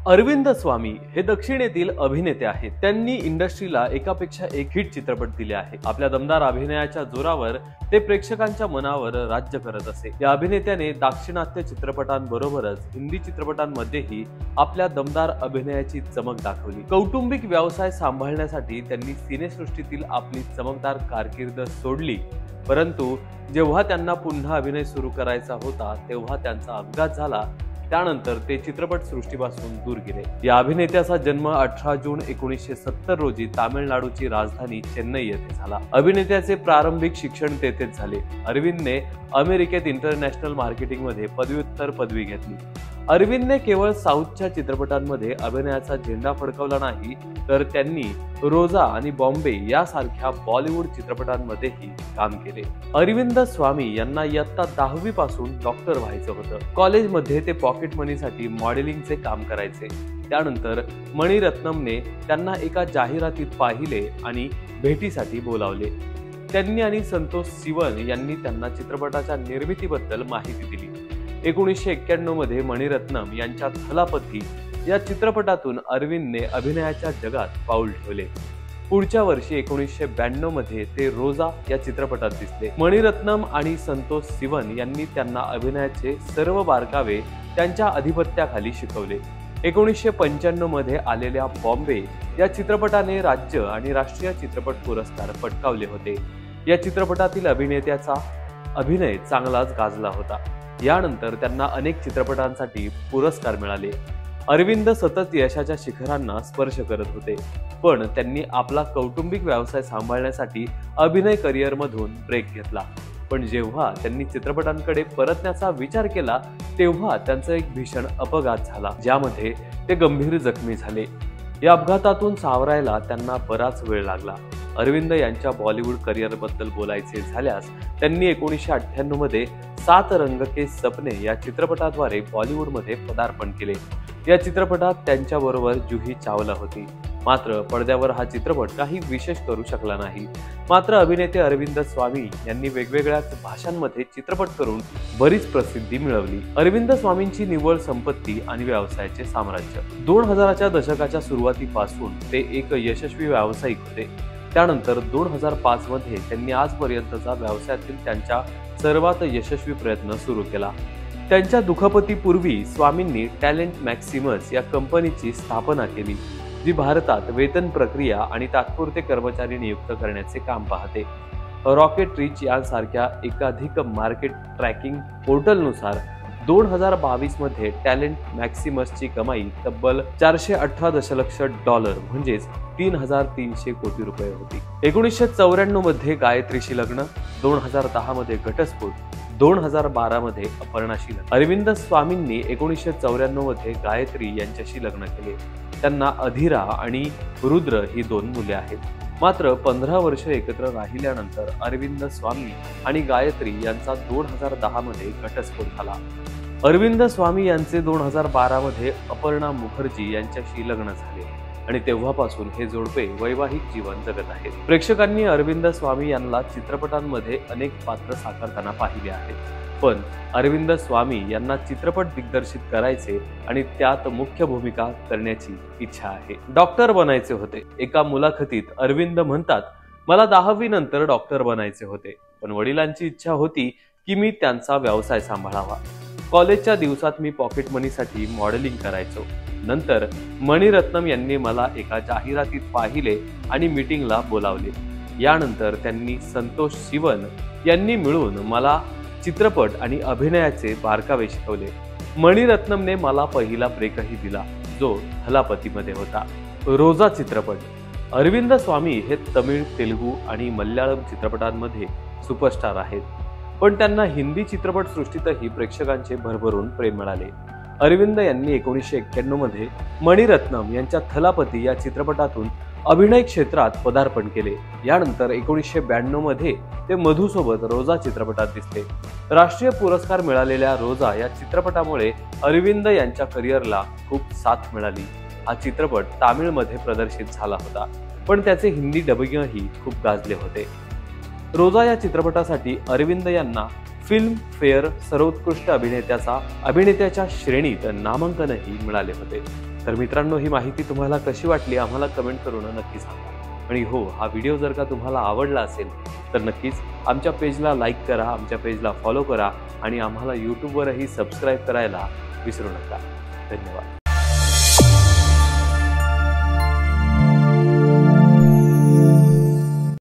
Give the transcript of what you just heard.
अरविंद स्वामी हे दक्षिणेतील अभिनेते आहेत। त्यांनी इंडस्ट्रीला एकापेक्षा एक हिट चित्रपट दिले आहे। आपल्या दमदार अभिनयाच्या जोरावर ते प्रेक्षकांच्या मनावर राज्य करत असे। या अभिनेत्याने दाक्षिणात्य चित्रपटांबरोबरच हिंदी चित्रपटांमध्येही आपल्या दमदार अभिनयाची चमक दाखवली। कौटुंबिक व्यवसाय सांभाळण्यासाठी त्यांनी सिनेसृष्टीतील आपली चमकदार कारकीर्द सोडली, परंतु जेव्हा त्यांना पुन्हा अभिनय सुरू करायचा होता तेव्हा त्यांचा अपघात झाला। त्यानंतर ते चित्रपट सृष्टीपासून दूर गेले। या अभिनेत्याचा जन्म 18 जून 1970 रोजी तामिळनाडूची राजधानी चेन्नई येथे झाला। अभिनेत्याचे प्रारंभिक शिक्षण तेथेच झाले। अरविंदने अमेरिकेत इंटरनॅशनल मार्केटिंग मध्ये पदव्युत्तर पदवी घेतली। अरविंदने केवळ साऊथच्या चित्रपटांमध्ये अभिनयाचा झेंडा फडकवला नाही, तर त्यांनी रोजा आणि बॉम्बे यासारख्या बॉलिवूड चित्रपटांमध्येही काम केले। अरविंद स्वामी यांना इयत्ता 10वी पासून डॉक्टर व्हायचं होतं। कॉलेजमध्ये ते पॉकेट मनीसाठी मॉडेलिंगचे काम करायचे। त्यानंतर मणिरत्नमने त्यांना एका जाहिरातीत पाहिले आणि भेटीसाठी बोलावले। त्यांनी आणि संतोष सिवन यांनी त्यांना चित्रपटाच्या निर्मितीबद्दल माहिती दिली। 1991 मध्ये मणिरत्नम यांच्या थलापती या चित्रपटातून अरविंदने अभिनयाच्या जगात पाऊल ठेवले। पुढच्या वर्षी 1992 मध्ये ते रोजा या चित्रपटात दिसले। मणिरत्नम आणि संतोष सिवन यांनी त्यांना अभिनयाचे सर्व बारकावे त्यांच्या अधिपत्याखाली शिकवले। 1995 मध्ये आलेल्या बॉम्बे या चित्रपटाने राज्य आणि राष्ट्रीय चित्रपट पुरस्कार पटकावले होते। या चित्रपटातील अभिनेत्याचा अभिनय चांगलाच गाजला होता। यानंतर त्यांना अनेक चित्रपटांसाठी पुरस्कार मिळाले। अरविंद सतत यशाच्या शिखरांना स्पर्श करत होते, पण त्यांनी आपला कौटुंबिक व्यवसाय सांभाळण्यासाठी अभिनय करिअर मधून ब्रेक घेतला। पण जेव्हा त्यांनी चित्रपटांकडे परतण्याचा विचार केला तेव्हा त्यांचा एक भीषण अपघात झाला, ज्यामध्ये ते गंभीर जखमी झाले। या अपघातातून सावरायला त्यांना बराच वेळ लागला। अरविंद यांच्या बॉलिवूड करिअर बद्दल बोलायचे झाल्यास त्यांनी 1998 मध्ये 7 रंग के सपने या चित्रपटाद्वारे बॉलिवूडमध्ये पदार्पण केले। या चित्रपटात त्यांच्याबरोबर जुही चावला होती, मात्र पडद्यावर हा चित्रपट काही विशेष करू शकला नाही। मात्र अभिनेते अरविंद स्वामी यांनी वेगवेगळ्या भाषांमध्ये चित्रपट करून बरीच प्रसिद्धी मिळवली। अरविंद स्वामींची निव्वळ संपत्ती आणि व्यवसायाचे साम्राज्य। 2000च्या दशकाच्या सुरुवातीपासून ते एक यशस्वी व्यावसायिक होते। त्यानंतर 2005 मध्ये त्यांनी आजपर्यंतचा व्यवसायातील त्यांच्या सर्वात यशस्वी प्रयत्न सुरू केला। त्यांच्या दुखापतीपूर्वी स्वामींनी टॅलेंट मॅक्सिमस या कंपनीची स्थापना केली, जी भारतात वेतन प्रक्रिया आणि तात्पुरते कर्मचारी नियुक्त करण्याचे काम पाहते। रॉकेट रिच यांसारख्या एकाधिक मार्केट ट्रॅकिंग पोर्टलनुसार 2022 मध्ये टॅलेंट मॅक्सिमसची कमाई तब्बल $418 दशलक्ष म्हणजेच 3300 कोटी रुपये होती। 1994 मध्ये गायत्रीशी लग्न, 2010 मध्ये घटस्फोट, 2012 मध्ये अपर्णाशी लग्न। अरविंद स्वामींनी 1994 मध्ये गायत्री यांच्याशी लग्न केले। त्यांना अधीरा आणि रुद्र ही 2 मुले आहेत। मात्र 15 वर्ष एकत्र राहिल्यानंतर अरविंद स्वामी आणि गायत्री यांचा 2010 मध्ये घटस्फोट झाला। अरविंद स्वामी यांचे 2012 मध्ये अपर्णा मुखर्जी यांच्याशी लग्न झाले आणि तेव्हापासून हे जोडपे वैवाहिक जीवन जगत आहेत। प्रेक्षकांनी अरविंद स्वामी यांना चित्रपटांमध्ये अनेक पात्र साकारताना पाहिले आहेत, पण अरविंद स्वामी यांना चित्रपट दिग्दर्शित करायचे आणि त्यात मुख्य भूमिका करण्याची इच्छा आहे। डॉक्टर बनायचे होते। एका मुलाखतीत अरविंद म्हणतात, मला 10वी नंतर डॉक्टर बनायचे होते, पण वडिलांची इच्छा होती की मी त्यांचा व्यवसाय सांभाळावा। कॉलेजच्या दिवसात मी पॉकेट मनीसाठी मॉडेलिंग करायचो। नंतर मणिरत्नम यांनी मला एका जाहिरातीत पाहिले आणि मीटिंगला बोलावले। यानंतर त्यांनी संतोष सिवन यांनी मिळून मला चित्रपट आणि अभिनयाचे बारकावे शिकवले। मणिरत्नमने मला पहिला ब्रेकही दिला, जो थलापतीमध्ये होता। रोजा चित्रपट। अरविंद स्वामी हे तमिळ, तेलुगू आणि मल्याळम चित्रपटांमध्ये सुपरस्टार आहेत, पण त्यांना हिंदी चित्रपट सृष्टीतही प्रेक्षकांचे भरभरून प्रेम मिळाले। अरविंद यांनी 1991 मध्ये मणिरत्नम यांच्या थलापती या चित्रपटातून अभिनय क्षेत्रात पदार्पण केले। यानंतर 1992 मध्ये ते मधुसोबत रोजा चित्रपटात दिसले। राष्ट्रीय पुरस्कार मिळालेल्या रोजा या चित्रपटामुळे अरविंद यांच्या करिअरला खूप साथ मिळाली। हा चित्रपट तामिळमध्ये प्रदर्शित झाला होता, पण त्याचे हिंदी डबिंगही खूप गाजले होते। रोजा या चित्रपटासाठी अरविंद यांना फिल्म फेअर सर्वोत्कृष्ट अभिनेत्याच्या श्रेणीत नामांकनही मिळाले होते। तर मित्रांनो, ही माहिती तुम्हाला कशी वाटली आम्हाला कमेंट करून नक्की सांगा। आणि हो, हा व्हिडिओ जर का तुम्हाला आवडला असेल तर नक्कीच आमच्या पेजला लाईक करा, आमच्या पेजला फॉलो करा आणि आम्हाला यूट्यूबवरही सबस्क्राईब करायला विसरू नका। धन्यवाद।